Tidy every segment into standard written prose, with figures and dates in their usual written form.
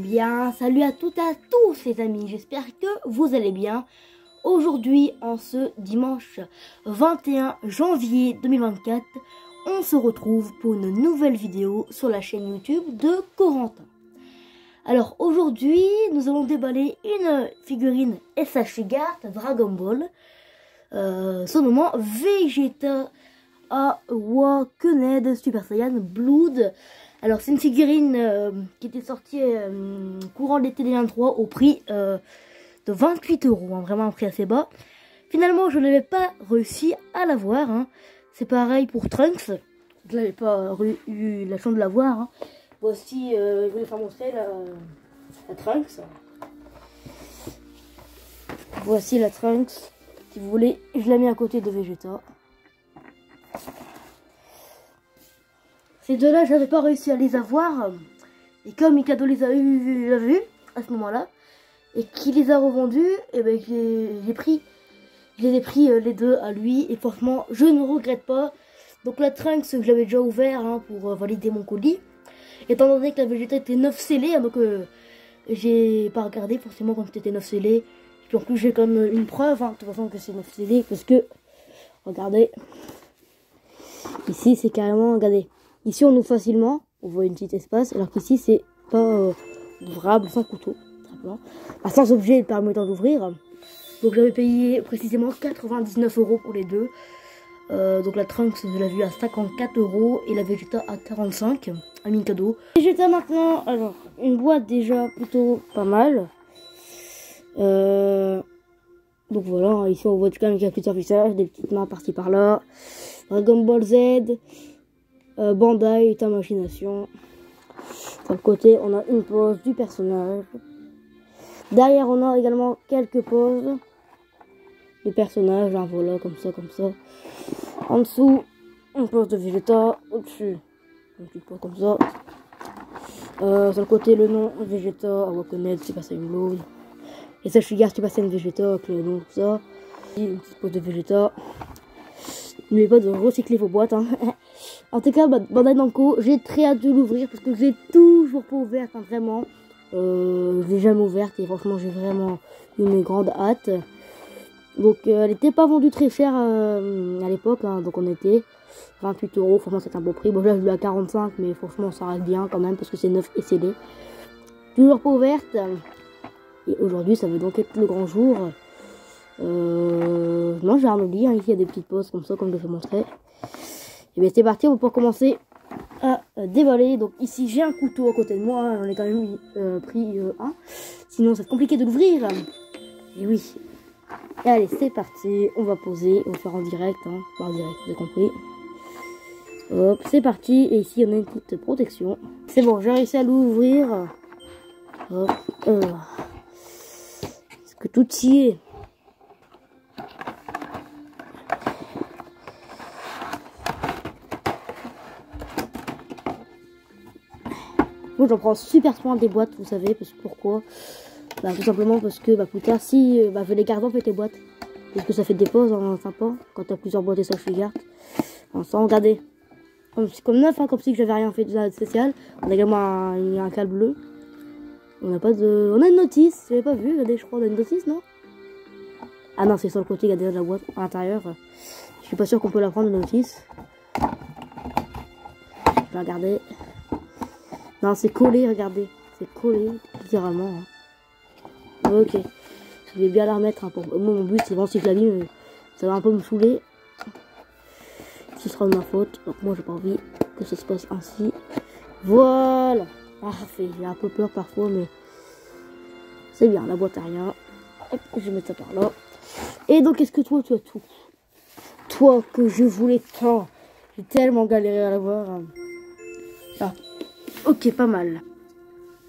bien. Salut à toutes et à tous les amis, j'espère que vous allez bien. Aujourd'hui, en ce dimanche 21 janvier 2024, on se retrouve pour une nouvelle vidéo sur la chaîne YouTube de Corentin. Alors aujourd'hui, nous allons déballer une figurine SH Figart Dragon Ball, son moment Vegeta Awakened Super Saiyan Blood. Alors c'est une figurine qui était sortie courant l'été 2023 au prix de 28 €, vraiment un prix assez bas. Finalement je n'avais pas réussi à l'avoir, hein. C'est pareil pour Trunks, je n'avais pas eu la chance de l'avoir, hein. Voici, je vais vous faire montrer la Trunks. Voici la Trunks, si vous voulez, je l'ai mis à côté de Vegeta. Ces deux-là, j'avais pas réussi à les avoir. Et comme Mikado les a vus à ce moment-là, et qu'il les a revendus, et ben je les ai pris les deux à lui. Et franchement, je ne regrette pas. Donc la Trunks, que j'avais déjà ouvert hein, pour valider mon colis. Étant donné que la Vegeta était 9 scellée, hein, donc j'ai pas regardé forcément quand c'était 9 scellé. Puis en plus, j'ai quand même une preuve, hein, de toute façon, que c'est 9 scellé. Parce que, regardez, ici c'est carrément, regardez. Ici on ouvre facilement, on voit une petite espace, alors qu'ici c'est pas ouvrable sans couteau, simplement. Enfin, sans objet permettant d'ouvrir. Donc j'avais payé précisément 99 € pour les deux. Donc la Trunks je l'ai vue à 54 € et la Vegeta à 45 € à Mikado. Vegeta maintenant, alors une boîte déjà plutôt pas mal. Donc voilà, ici on voit quand même qu'il y a plusieurs visages, des petites mains par-ci par-là. Dragon Ball Z. Bandai, ta machination. Sur le côté, on a une pose du personnage. Derrière, on a également quelques poses de personnages. Hein, voilà, comme ça, comme ça. En dessous, une pose de Vegeta. Au-dessus, une petite pose comme ça. Sur le côté, le nom Vegeta Awakened Super Saiyan Blood. Et ça, je suis Super Saiyan Vegeta avec le nom, tout ça. Et une petite pose de Vegeta. N'oubliez pas de recycler vos boîtes. Hein. En tout cas, Bandai Namco, j'ai très hâte de l'ouvrir parce que je l'ai toujours pas ouverte, hein, vraiment. Je l'ai jamais ouverte et franchement, j'ai vraiment une grande hâte. Donc, elle n'était pas vendue très cher à l'époque, hein, donc on était 28 €. Franchement, c'est un beau prix. Bon, là, je l'ai à 45, mais franchement, ça reste bien quand même parce que c'est neuf et scellé. Toujours pas ouverte. Et aujourd'hui, ça veut donc être le grand jour. Non, j'ai rien oublié, hein. Ici il y a des petites pauses comme ça, comme je vous ai montré. Et bien c'est parti, on va pouvoir commencer à déballer. Donc ici j'ai un couteau à côté de moi, hein. J'en ai quand même pris un. Sinon c'est compliqué de l'ouvrir. Et oui. Et allez, c'est parti, on va poser, on va faire en direct, hein. Pas en direct, vous avez compris. Hop, c'est parti. Et ici on a une petite protection. C'est bon, j'ai réussi à l'ouvrir. Hop. Est-ce que tout y est? Moi j'en prends super soin des boîtes, vous savez, parce que pourquoi? Bah tout simplement parce que plus tard si je vais les garder en fait les boîtes. Parce que ça fait des pauses hein, sympa quand t'as plusieurs boîtes et ça je garde. Ensemble, regardez. Comme neuf, hein, comme si j'avais rien fait de spécial. On a également un câble bleu. On a une notice, j'avais pas vu, regardez, je crois on a une notice, non? Ah non, c'est sur le côté, regardez la boîte à l'intérieur. Je suis pas sûr qu'on peut la prendre la notice. Je vais regarder. Non, c'est collé, regardez. C'est collé, littéralement. Hein. Ok. Je vais bien la remettre. Hein, pour... Moi, mon but, c'est vraiment si je l'abîme, ça va un peu me saouler. Ce sera de ma faute. Donc, moi, j'ai pas envie que ça se passe ainsi. Voilà. Parfait. J'ai un peu peur parfois, mais c'est bien. La boîte à rien. Hop, je vais mettre ça par là. Et donc, est-ce que toi, tu as tout? Toi, que je voulais tant. J'ai tellement galéré à l'avoir. Hein. Ah. Ok, pas mal.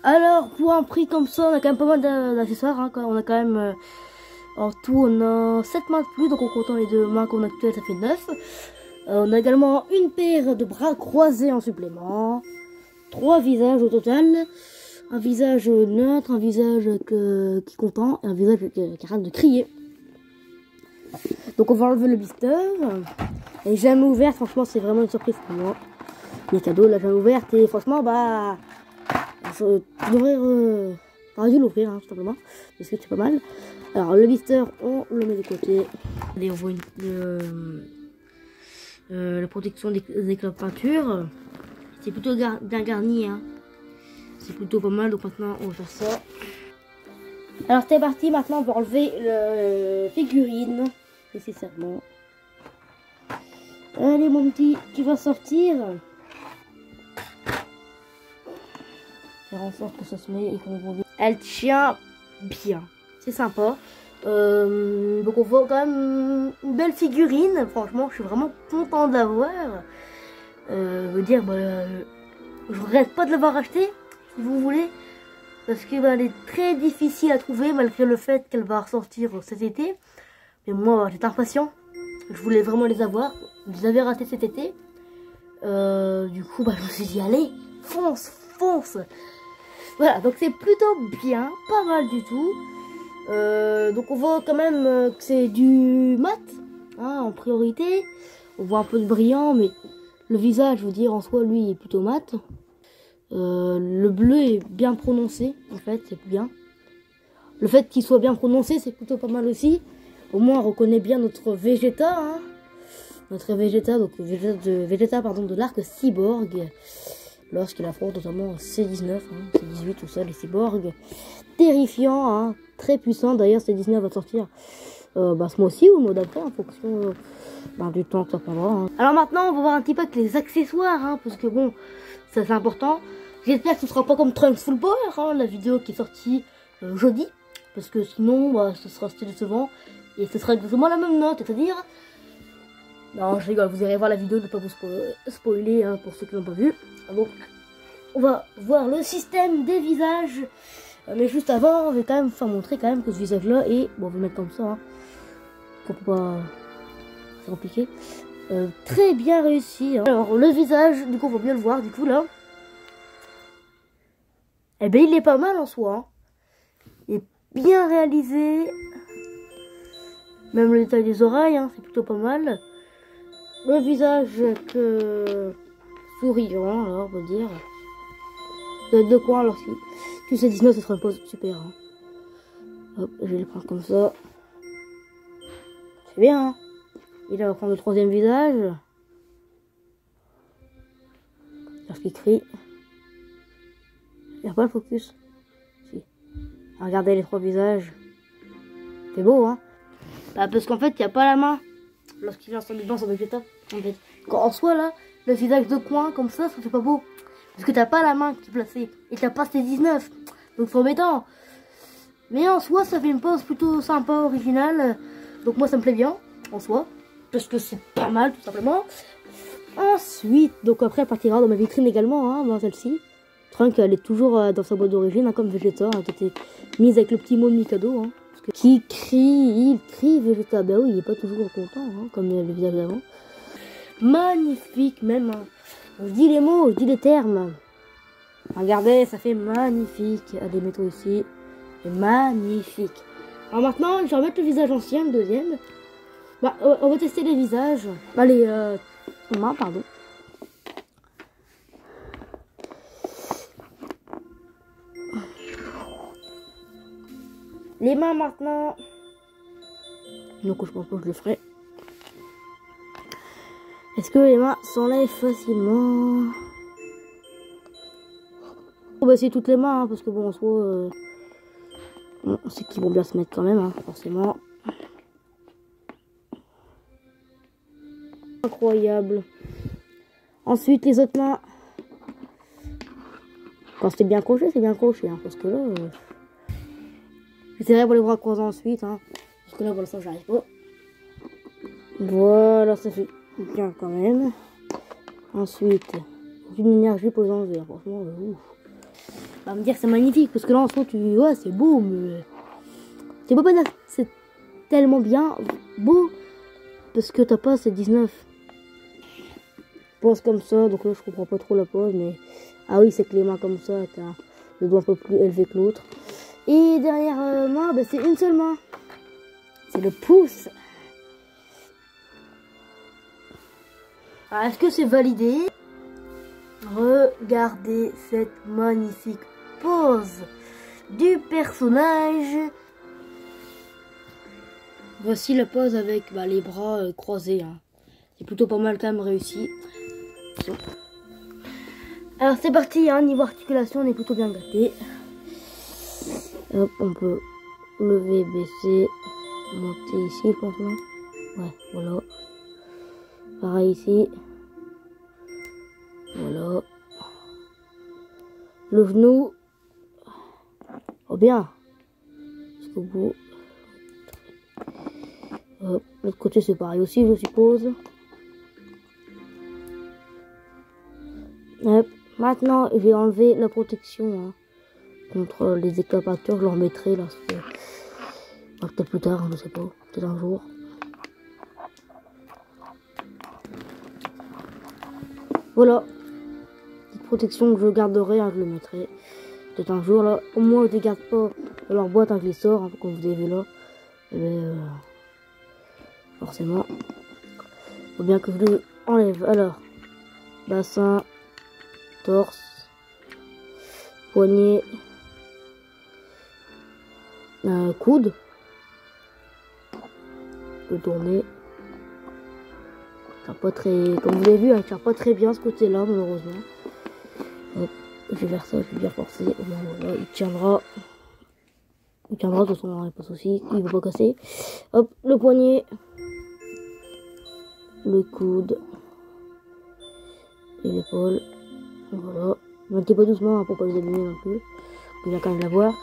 Alors, pour un prix comme ça, on a quand même pas mal d'accessoires. Hein. On a quand même, en tout, on a 7 mains de plus. Donc, en comptant les deux mains qu'on a actuelles, ça fait 9. On a également une paire de bras croisés en supplément. 3 visages au total. Un visage neutre, un visage qui est content et un visage qui arrête de crier. Donc, on va enlever le blister. Et jamais ouvert, franchement, c'est vraiment une surprise pour moi. Mikado, là, j'ai ouverte et franchement, tu devrais... T'aurais dû l'ouvrir, hein, tout simplement, parce que c'est pas mal. Alors, le blister, on le met de côté. Allez, on voit la protection des éclats de peinture. C'est plutôt bien garni, hein. C'est plutôt pas mal, donc maintenant, on va faire ça. Alors, c'est parti, maintenant, on va enlever le figurine, nécessairement. Allez, mon petit, tu vas sortir. Faire en sorte que ça se met et qu'on voit bien. Elle tient bien, c'est sympa. Donc on voit quand même une belle figurine. Franchement, je suis vraiment content d'avoir. Je veux dire, je regrette pas de l'avoir acheté, si vous voulez, parce que elle est très difficile à trouver malgré le fait qu'elle va ressortir cet été. Mais moi, j'étais impatient. Je voulais vraiment les avoir. Je les avais ratés cet été. Du coup, je me suis dit, allez, fonce, fonce. Voilà, donc c'est plutôt bien, pas mal du tout. Donc on voit quand même que c'est du mat, hein, en priorité. On voit un peu de brillant, mais le visage, je veux dire, en soi, lui, est plutôt mat. Le bleu est bien prononcé, en fait, c'est bien. Le fait qu'il soit bien prononcé, c'est plutôt pas mal aussi. Au moins, on reconnaît bien notre Vegeta, hein. Notre Vegeta, donc Vegeta de l'arc cyborg. Lorsqu'il affronte notamment C19, hein, C18, tout ça, les cyborgs. Terrifiant, hein, très puissant. D'ailleurs, C19 va sortir ce mois-ci ou le mois d'après, en fonction du temps que ça prendra. Hein. Alors maintenant, on va voir un petit peu avec les accessoires, hein, parce que bon, ça c'est important. J'espère que ce sera pas comme Trunks Full Power, hein, la vidéo qui est sortie jeudi, parce que sinon, ce sera assez décevant. Et ce sera exactement la même note, c'est-à-dire... Non, je rigole, vous irez voir la vidéo, ne pas vous spoiler, hein, pour ceux qui l'ont pas vu. Donc, on va voir le système des visages. Mais juste avant, on va quand même faire montrer quand même que ce visage-là est... Bon, on va le mettre comme ça, hein, pour pas... C'est compliqué. Très bien réussi. Hein. Alors, le visage, du coup, on va bien le voir, du coup, là. Eh ben, il est pas mal en soi. Hein. Il est bien réalisé. Même le détail des oreilles, hein, c'est plutôt pas mal. Le visage souriant, alors on va dire. De quoi alors si tu sais 19, ce sera une pose super. Hein. Hop, je vais le prendre comme ça. C'est bien. Hein. Et là, on va prendre le troisième visage. Lorsqu'il crie. Il n'y a pas le focus. Si. Regardez les trois visages. C'est beau, hein. Parce qu'en fait, il n'y a pas la main. Lorsqu'il lance en dedans sur Vegeta, en fait. Quand en soi, là, le visage de coin, comme ça fait pas beau. Parce que t'as pas la main qui est placée. Et t'as pas ces 19. Donc c'est embêtant. Mais en soi, ça fait une pose plutôt sympa, originale. Donc moi, ça me plaît bien, en soi. Parce que c'est pas mal, tout simplement. Ensuite, donc après, elle partira dans ma vitrine également, hein, dans celle-ci. Trunk, elle est toujours dans sa boîte d'origine, hein, comme Vegeta, hein, qui était mise avec le petit mot de Mikado, hein. Qui crie, il crie Vegeta. Ben oui, il est pas toujours content, hein, comme le visage d'avant. Magnifique, même. Hein. Je dis les mots, je dis les termes. Regardez, ça fait magnifique. Allez, mettons ici. C'est magnifique. Alors maintenant, je vais remettre le visage ancien, le deuxième. On va tester les visages. Les mains, pardon. Les mains maintenant. Donc je pense que je le ferai. Est-ce que les mains s'enlèvent facilement? On va essayer toutes les mains, hein, parce que bon, en soi, on sait qu'ils vont bien se mettre quand même, hein, forcément. Incroyable. Ensuite, les autres mains. Quand c'est bien croché, c'est bien croché, hein, parce que là... J'essaierai pour les bras croisés ensuite, hein, parce que là, pour l'instant, j'arrive pas. Voilà, ça fait bien quand même. Ensuite, une énergie pour les enlever, hein, franchement, ouf. On va me dire c'est magnifique, parce que là, en soi, ouais, c'est beau, mais... Tu peux pas dire que c'est tellement bien beau, parce que t'as pas ces 19. Pose comme ça, donc là, je comprends pas trop la pose, mais... Ah oui, c'est que les mains comme ça, t'as le doigt un peu plus élevé que l'autre. Et derrière moi, c'est une seule main. C'est le pouce. Est-ce que c'est validé? Regardez cette magnifique pose du personnage. Voici la pose avec les bras croisés. Hein. C'est plutôt pas mal quand même réussi. Alors c'est parti, hein, niveau articulation, on est plutôt bien gâté. Hop, on peut lever, baisser, monter ici, je pense. Ouais, voilà. Pareil ici. Voilà. Le genou. Oh bien. Jusqu'au bout. Hop, l'autre côté c'est pareil aussi, je suppose. Hop. Maintenant, je vais enlever la protection hein, contre les éclapateurs. Je leur mettrai là. Peut-être plus tard, je sais pas. Peut-être un jour. Voilà. Petite protection que je garderai, hein, je le mettrai. Peut-être un jour là. Au moins, je les garde pas dans leur boîte quand je les sors, hein, comme vous avez vu là. Mais, forcément. Faut bien que je les enlève. Alors, bassin. Torse, poignet, coude, le tourner. Pas très, comme vous l'avez vu, il tient pas très bien ce côté-là malheureusement. Hop, je vais faire ça, je vais bien forcer. Voilà, il tiendra. Il tiendra, de toute façon, il n'y a pas de souci, il va pas casser. Hop, le poignet, le coude et l'épaule. Voilà, montez pas doucement hein, pour pas les abîmer non plus. On vient quand même l'avoir.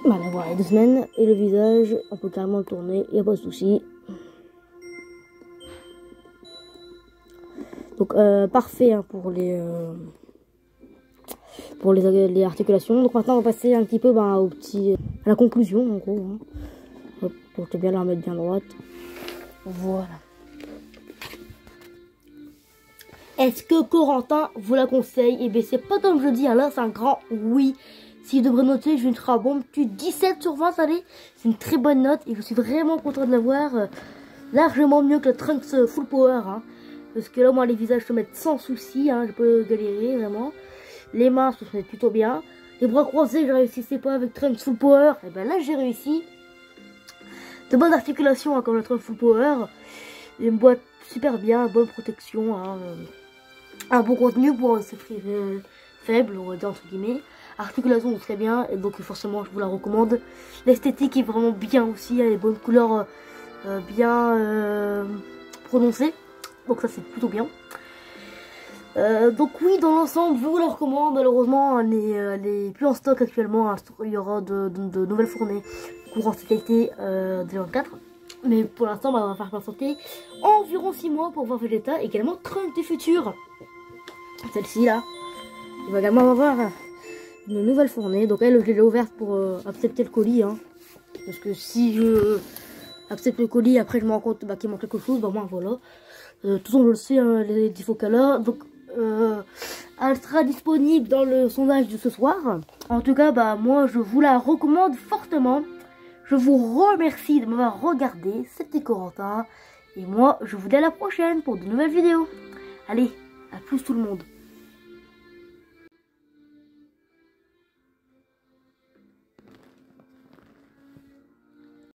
L'avoir il y a 2 semaines. Et le visage, on peut carrément le tourner, il n'y a pas de souci. Donc parfait hein, pour les articulations. Donc maintenant on va passer un petit peu à la conclusion en gros. Hein. Hop, pour bien la remettre bien droite. Voilà. Est-ce que Corentin vous la conseille? Et bien c'est pas comme je dis, hein, là c'est un grand oui. S'il devrait noter, je lui mettrai un bon petit 17 sur 20, allez. C'est une très bonne note et je suis vraiment content de l'avoir. Largement mieux que le Trunks Full Power. Hein, parce que là, moi, les visages se mettent sans souci. Hein, je peux galérer, vraiment. Les mains se mettent plutôt bien. Les bras croisés, je réussissais pas avec Trunks Full Power. Et ben là, j'ai réussi. De bonnes articulations hein, comme le Trunks Full Power. Une boîte super bien, bonne protection. Hein, un bon contenu pour ce faible, on va dire entre guillemets. Articulation très bien, et donc forcément je vous la recommande. L'esthétique est vraiment bien aussi, il y a les bonnes couleurs bien prononcées, donc ça c'est plutôt bien. Donc oui, dans l'ensemble je vous la recommande. Malheureusement elle est plus en stock actuellement, hein. Il y aura de nouvelles fournées courant cet été 2024. Mais pour l'instant on va faire patienter environ 6 mois pour voir Vegeta. Également Trunks du futur, celle-ci là, il va également avoir une nouvelle fournée. Donc elle, je l'ai ouverte pour accepter le colis. Hein. Parce que si je accepte le colis, après je me rends compte qu'il manque quelque chose, moi voilà. De toute façon je le sais, hein, les défauts qu'elle a. Donc elle sera disponible dans le sondage de ce soir. En tout cas, moi je vous la recommande fortement. Je vous remercie de m'avoir regardé. C'était Corentin. Et moi je vous dis à la prochaine pour de nouvelles vidéos. Allez, à plus tout le monde.